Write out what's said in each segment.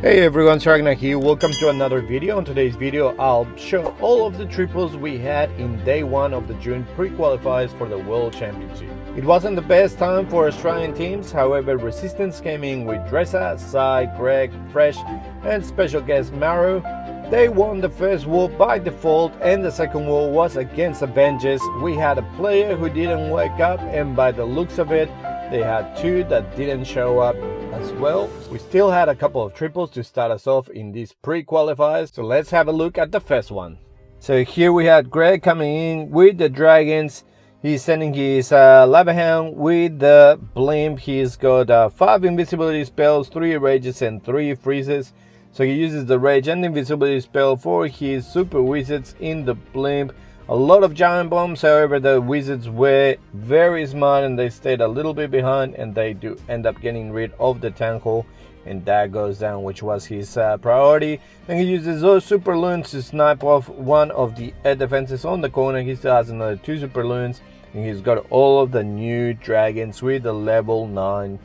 Hey everyone, it's Agnach here. Welcome to another video. In today's video, I'll show all of the triples we had in day one of the June pre-qualifiers for the World Championship. It wasn't the best time for Australian teams, however, Resistonce came in with Dressa, Sai, Greg, Fresh, and special guest Maru. They won the first wall by default, and the second wall was against Avengers. We had a player who didn't wake up, and by the looks of it, they had two that didn't show up as well. We still had a couple of triples to start us off in these pre-qualifiers, so let's have a look at the first one. So here we had Greg coming in with the dragons. He's sending his lava hound with the blimp. He's got 5 invisibility spells, 3 rages and 3 freezes. So he uses the rage and invisibility spell for his super wizards in the blimp. A lot of giant bombs, however, the wizards were very smart and they stayed a little bit behind, and they do end up getting rid of the tank hole, and that goes down, which was his priority. And he uses those super loons to snipe off one of the air defenses on the corner. He still has another 2 super loons, and he's got all of the new dragons with the level 9,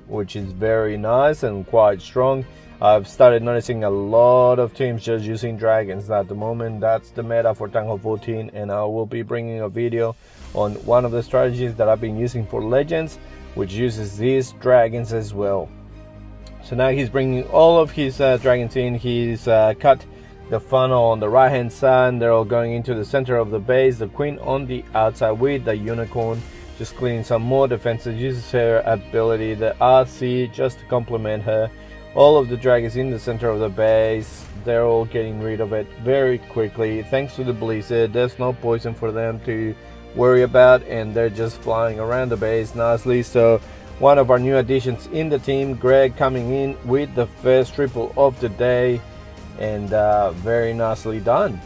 which is very nice and quite strong. I've started noticing a lot of teams just using dragons at the moment. That's the meta for Tank Hole 14, and I will be bringing a video on one of the strategies that I've been using for Legends, which uses these dragons as well. So now he's bringing all of his dragons in. He's cut the funnel on the right hand side. They're all going into the center of the base. The queen on the outside with the unicorn, just cleaning some more defenses. Uses her ability, the RC, just to complement her. All of the dragons in the center of the base, they're all getting rid of it very quickly thanks to the blizzard. There's no poison for them to worry about, and they're just flying around the base nicely. So one of our new additions in the team, Greg, coming in with the first triple of the day, and very nicely done.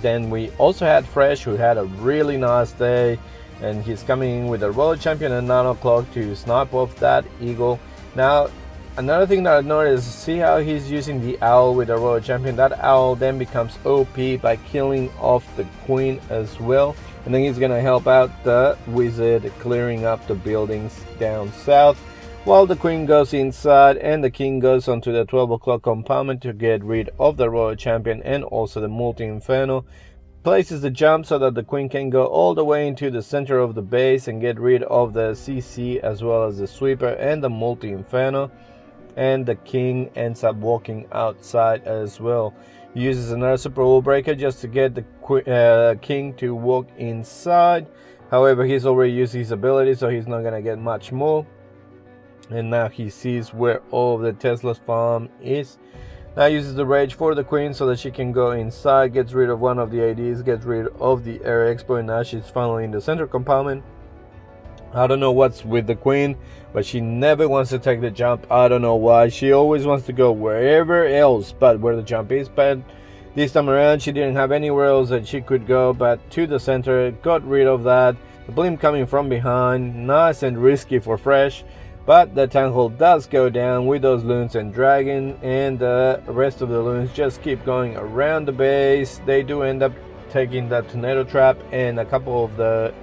Then we also had Fresh, who had a really nice day, and he's coming in with a World Champion at 9 o'clock to snipe off that eagle. Now, another thing that I noticed, see how he's using the owl with the Royal Champion. That owl then becomes OP by killing off the queen as well. And then he's going to help out the wizard clearing up the buildings down south, while the queen goes inside and the king goes onto the 12 o'clock compartment to get rid of the Royal Champion and also the multi-inferno. Places the jump so that the queen can go all the way into the center of the base and get rid of the CC as well as the sweeper and the multi-inferno, and the king ends up walking outside as well. He uses another super wall breaker just to get the king to walk inside. However, he's already used his ability, so he's not gonna get much more. And now he sees where all of the Tesla's farm is. Now uses the rage for the queen so that she can go inside, gets rid of one of the ADs, gets rid of the air expo, and now she's finally in the center compartment. I don't know what's with the queen, but she never wants to take the jump. I don't know why. She always wants to go wherever else but where the jump is. But this time around she didn't have anywhere else that she could go but to the center. Got rid of that. The blimp coming from behind, nice and risky for Fresh. But the tank hole does go down with those loons and dragon, and the rest of the loons just keep going around the base. They do end up taking that tornado trap, and a couple of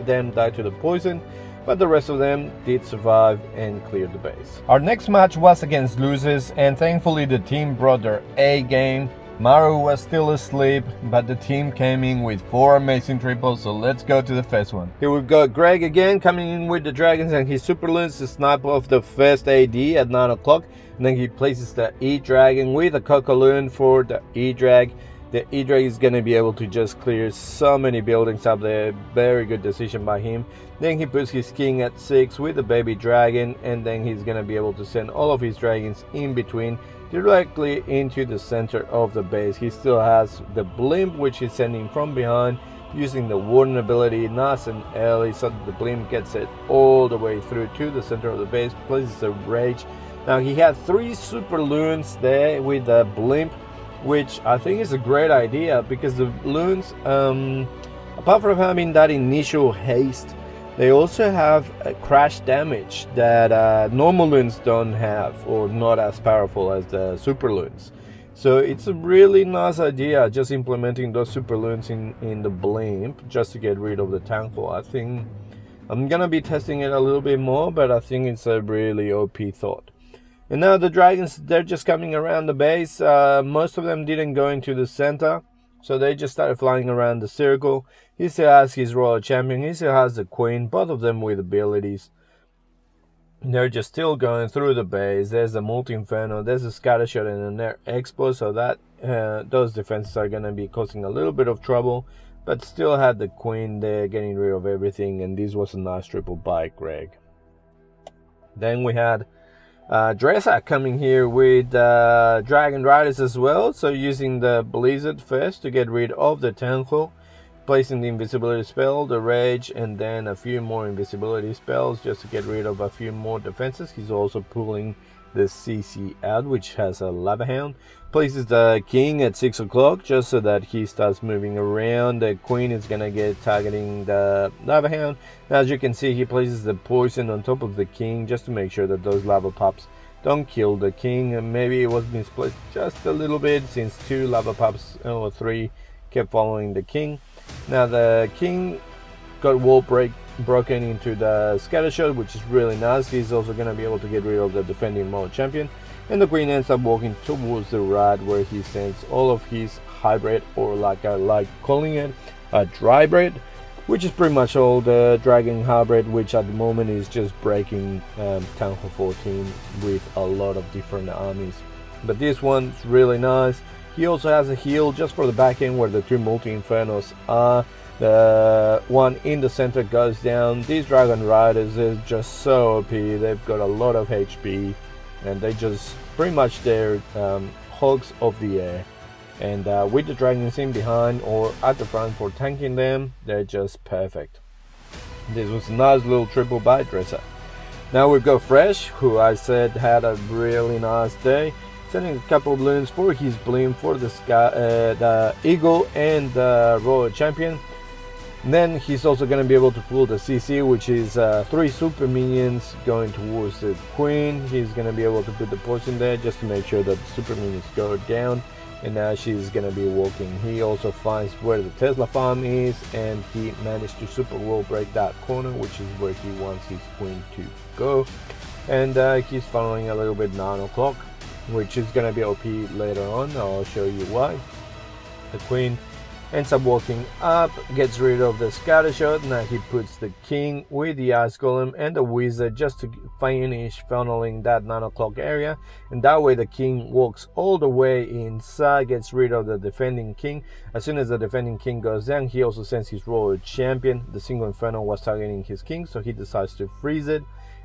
them die to the poison, but the rest of them did survive and clear the base. Our next match was against losers, and thankfully the team brought their A game. Maru was still asleep, but the team came in with 4 amazing triples, so let's go to the first one. Here we've got Greg again coming in with the dragons and his super loons to snipe off the first AD at 9 o'clock. And then he places the E-Dragon with a Coco Loon for the E-Drag. The E-Drag is going to be able to just clear so many buildings up there. Very good decision by him. Then he puts his king at 6 with the baby dragon, and then he's going to be able to send all of his dragons in between directly into the center of the base. He still has the blimp, which he's sending from behind using the warden ability nice and early so that the blimp gets it all the way through to the center of the base, places the rage. Now he had 3 super loons there with the blimp, which I think is a great idea because the loons, apart from having that initial haste, they also have a crash damage that normal loons don't have, or not as powerful as the super loons. So it's a really nice idea just implementing those super loons in the blimp just to get rid of the tank hole. I think I'm gonna be testing it a little bit more, but I think it's a really OP thought. And now the dragons, they're just coming around the base. Most of them didn't go into the center, so they just started flying around the circle. He still has his royal champion, he still has the queen, both of them with abilities. They're just still going through the base. There's a multi-inferno, there's a scattershot and an air expo, so that those defenses are going to be causing a little bit of trouble, but still had the queen there getting rid of everything, and this was a nice triple by Greg. Then we had Dressa coming here with Dragon Riders as well, so using the Blizzard first to get rid of the Tenho, placing the invisibility spell, the rage, and then a few more invisibility spells just to get rid of a few more defenses. He's also pulling the CC out, which has a Lava Hound. Places the king at 6 o'clock just so that he starts moving around. The queen is gonna get targeting the Lava Hound. Now, as you can see, he places the poison on top of the king just to make sure that those lava pups don't kill the king. And maybe it was misplaced just a little bit, since 2 lava pups or 3 kept following the king. Now the king got wall broken into the scattershot, which is really nice. He's also going to be able to get rid of the defending world champion, and the queen ends up walking towards the right, where he sends all of his hybrid, or like I like calling it, a dry bread, which is pretty much all the dragon hybrid, which at the moment is just breaking Town Hall 14 with a lot of different armies. But this one's really nice. He also has a heal just for the back end where the 2 multi-infernos are. The one in the center goes down. These Dragon Riders is just so OP. They've got a lot of HP, and they just pretty much they're hogs of the air. And with the dragons in behind or at the front for tanking them, they're just perfect. This was a nice little triple by Dressa. Now we've got Fresh, who I said had a really nice day, sending a couple of balloons for his blim for the eagle and the royal champion. And then he's also going to be able to pull the CC, which is 3 super minions going towards the queen. He's going to be able to put the poison there just to make sure that the super minions go down, and now she's going to be walking. He also finds where the Tesla farm is, and he managed to super wall break that corner, which is where he wants his queen to go. And he's following a little bit 9 o'clock, which is going to be OP later on. I'll show you why. The queen ends up walking up, gets rid of the scattershot. Now he puts the king with the ice golem and the wizard just to finish funneling that 9 o'clock area, and that way the king walks all the way inside, gets rid of the defending king. As soon as the defending king goes down, he also sends his royal champion. The single inferno was targeting his king, so he decides to freeze it,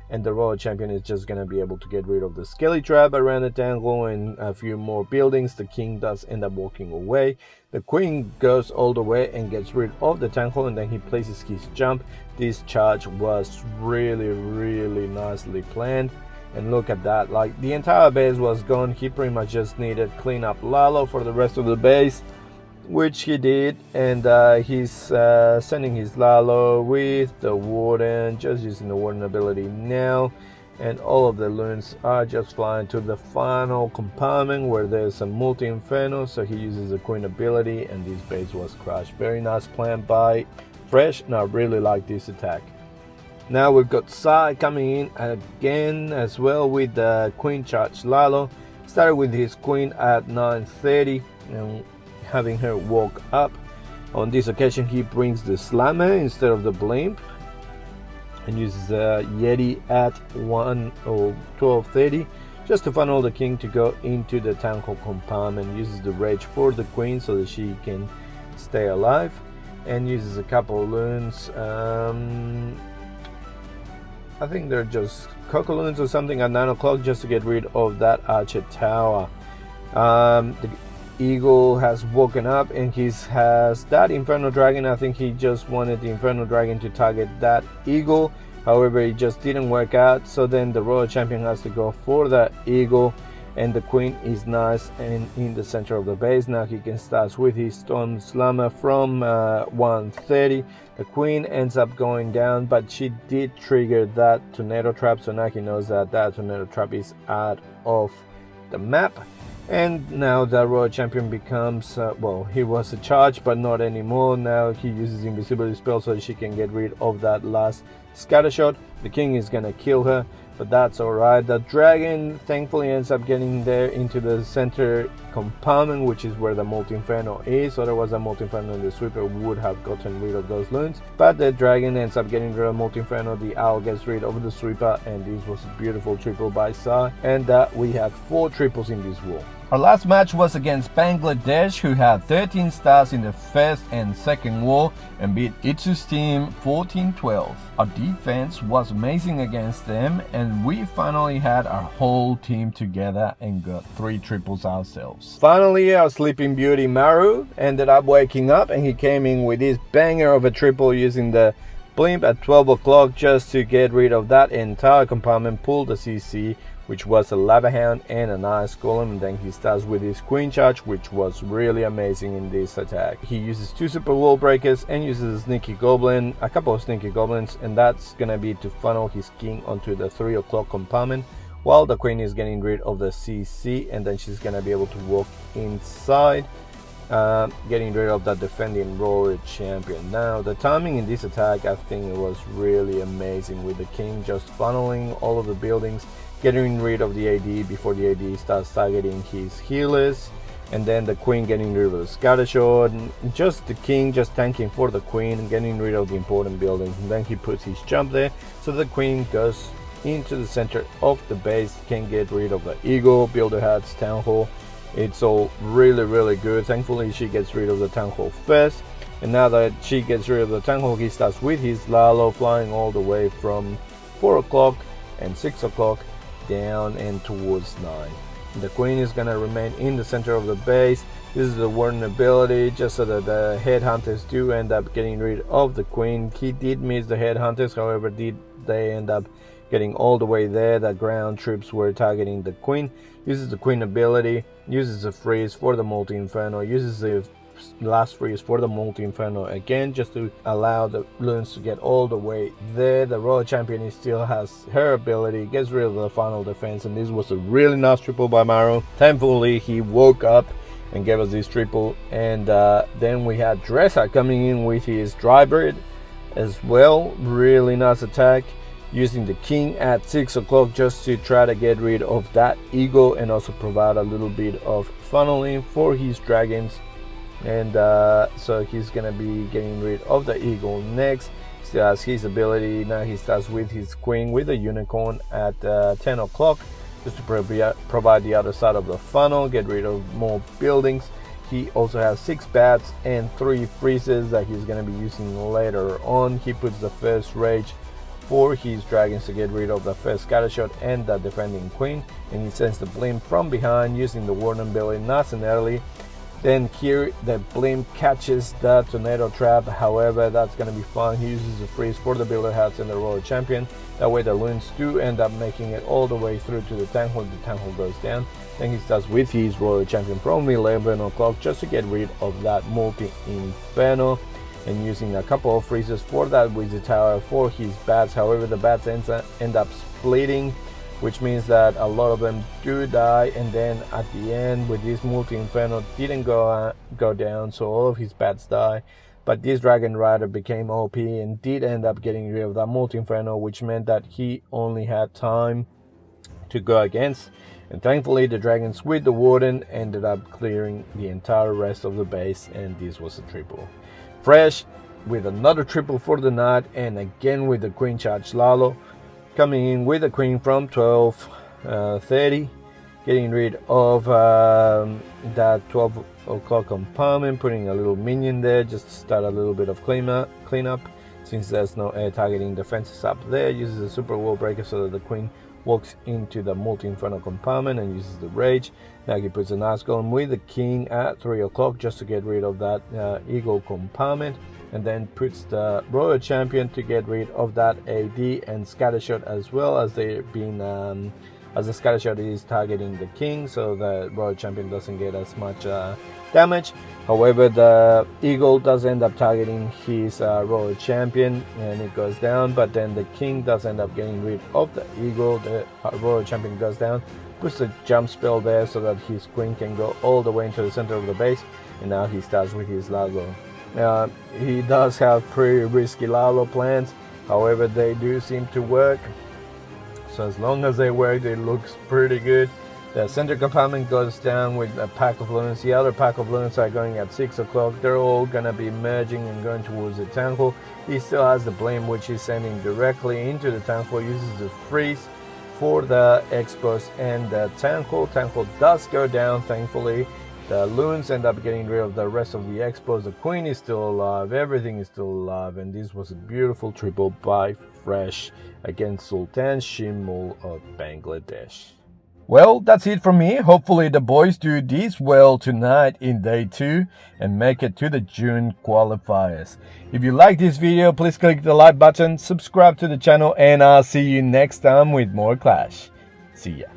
and the royal champion is just going to be able to get rid of the skelly trap around the tangle and a few more buildings. The king does end up walking away. The queen goes all the way and gets rid of the tangle, and then he places his jump. This charge was really nicely planned, and look at that, like the entire base was gone. He pretty much just needed clean up Lalo for the rest of the base, which he did, and he's sending his Lalo with the Warden, just using the Warden ability now, and all of the loons are just flying to the final compartment where there's a multi-inferno, so he uses the Queen ability, and this base was crushed. Very nice plan by Fresh, and I really like this attack. Now we've got Sai coming in again as well with the Queen charge Lalo. Started with his Queen at 9:30 and having her walk up. On this occasion he brings the Slammer instead of the Blimp, and uses a Yeti at 12:30 just to funnel the king to go into the town hall compartment. Uses the rage for the queen so that she can stay alive, and uses a couple of loons. I think they're just cocoa loons or something at 9 o'clock just to get rid of that archer tower. The eagle has woken up and he has that Inferno Dragon. I think he just wanted the Inferno Dragon to target that eagle, however it just didn't work out, so then the royal champion has to go for that eagle, and the queen is nice and in the center of the base. Now he can start with his Storm Slammer from 1:30. The queen ends up going down, but she did trigger that tornado trap, so now he knows that that tornado trap is out of the map. And now the royal champion becomes, well, he was a charge but not anymore. Now he uses invisibility spell so she can get rid of that last scattershot. The king is gonna kill her. but that's alright. The dragon thankfully ends up getting there into the center compartment, which is where the multi-inferno is. Otherwise the multi-inferno and the sweeper would have gotten rid of those loons, but the dragon ends up getting rid of multi-inferno, the owl gets rid of the sweeper, and this was a beautiful triple by Sai, and we had 4 triples in this wall. Our last match was against Bangladesh, who had 13 stars in the first and second wall and beat Itsu's team 14-12. Our defense was amazing against them, and we finally had our whole team together and got 3 triples ourselves. Finally, our sleeping beauty Maru ended up waking up, and he came in with this banger of a triple using the blimp at 12 o'clock just to get rid of that entire compartment, pull the CC, which was a lava hound and a nice golem, and then he starts with his queen charge, which was really amazing in this attack. He uses 2 super wall breakers and uses a sneaky goblin, a couple of sneaky goblins, and that's gonna be to funnel his king onto the 3 o'clock compartment while the queen is getting rid of the CC, and then she's gonna be able to walk inside, getting rid of that defending royal champion. Now the timing in this attack, I think it was really amazing, with the king just funneling all of the buildings, getting rid of the AD before the AD starts targeting his healers, and then the queen getting rid of the scattershot, and just the king just tanking for the queen and getting rid of the important buildings, and then he puts his jump there so the queen goes into the center of the base, can get rid of the eagle, builder hats, town hall. It's all really good. Thankfully she gets rid of the town hall first, and now that she gets rid of the town hall, he starts with his Lalo flying all the way from 4 o'clock and 6 o'clock down and towards 9. The queen is gonna remain in the center of the base. This is the warden ability, just so that the headhunters do end up getting rid of the queen. He did miss the headhunters, however did they end up getting all the way there. The ground troops were targeting the queen. Uses the queen ability, uses a freeze for the multi-inferno, uses the last freeze for the multi-inferno again, just to allow the loons to get all the way there. The royal champion still has her ability, gets rid of the final defense, and this was a really nice triple by Maru. Thankfully he woke up and gave us this triple, and then we had Dressa coming in with his dry bird as well. Really nice attack, using the king at 6 o'clock just to try to get rid of that eagle and also provide a little bit of funneling for his dragons. And so he's gonna be getting rid of the eagle next. Still has his ability. Now he starts with his queen with a unicorn at 10 o'clock just to provide the other side of the funnel, get rid of more buildings. He also has 6 bats and 3 freezes that he's gonna be using later on. He puts the first rage for his dragons to get rid of the first scattershot and the defending queen, and he sends the blimp from behind using the warden ability nice and early. Then here the blimp catches the tornado trap, however that's going to be fine. He uses a freeze for the builder hats and the royal champion. That way the loons do end up making it all the way through to the tank hole. The tank hole goes down. Then he starts with his royal champion from 11 o'clock just to get rid of that multi-inferno, and using a couple of freezes for that wizard tower for his bats. However the bats end up splitting, which means that a lot of them do die, and then at the end with this multi-inferno didn't go down, so all of his bats die. But this dragon rider became OP and did end up getting rid of that multi-inferno, which meant that he only had time to go against, and thankfully the dragons with the warden ended up clearing the entire rest of the base, and this was a triple. Fresh with another triple for the night, and again with the queen charge Lalo coming in with the queen from 12:30, getting rid of that 12 o'clock compartment, putting a little minion there just to start a little bit of cleanup since there's no air targeting defenses up there. Uses a super wall breaker so that the queen walks into the multi-inferno compartment and uses the rage. Now he puts a nice golem with the king at 3 o'clock just to get rid of that eagle compartment, and then puts the royal champion to get rid of that AD and scattershot, as well as they're being as the scattershot is targeting the king, so the royal champion doesn't get as much damage. However, the eagle does end up targeting his royal champion and it goes down, but then the king does end up getting rid of the eagle. The royal champion goes down, puts a jump spell there so that his queen can go all the way into the center of the base, and now he starts with his Lalo. He does have pretty risky Lalo plans, however they do seem to work. So as long as they work, it looks pretty good. The center compartment goes down with a pack of loons. The other pack of loons are going at 6 o'clock. They're all going to be merging and going towards the tank hole. He still has the blame, which he's sending directly into the tank hole. Uses the freeze for the expos and the tank hole. Tank hole does go down, thankfully. The loons end up getting rid of the rest of the expos. The queen is still alive. Everything is still alive. And this was a beautiful triple by Fresh against Sultan Shimul of Bangladesh. Well, that's it from me. Hopefully the boys do this well tonight in day 2 and make it to the June qualifiers. If you like this video, please click the like button, subscribe to the channel, and I'll see you next time with more Clash. See ya.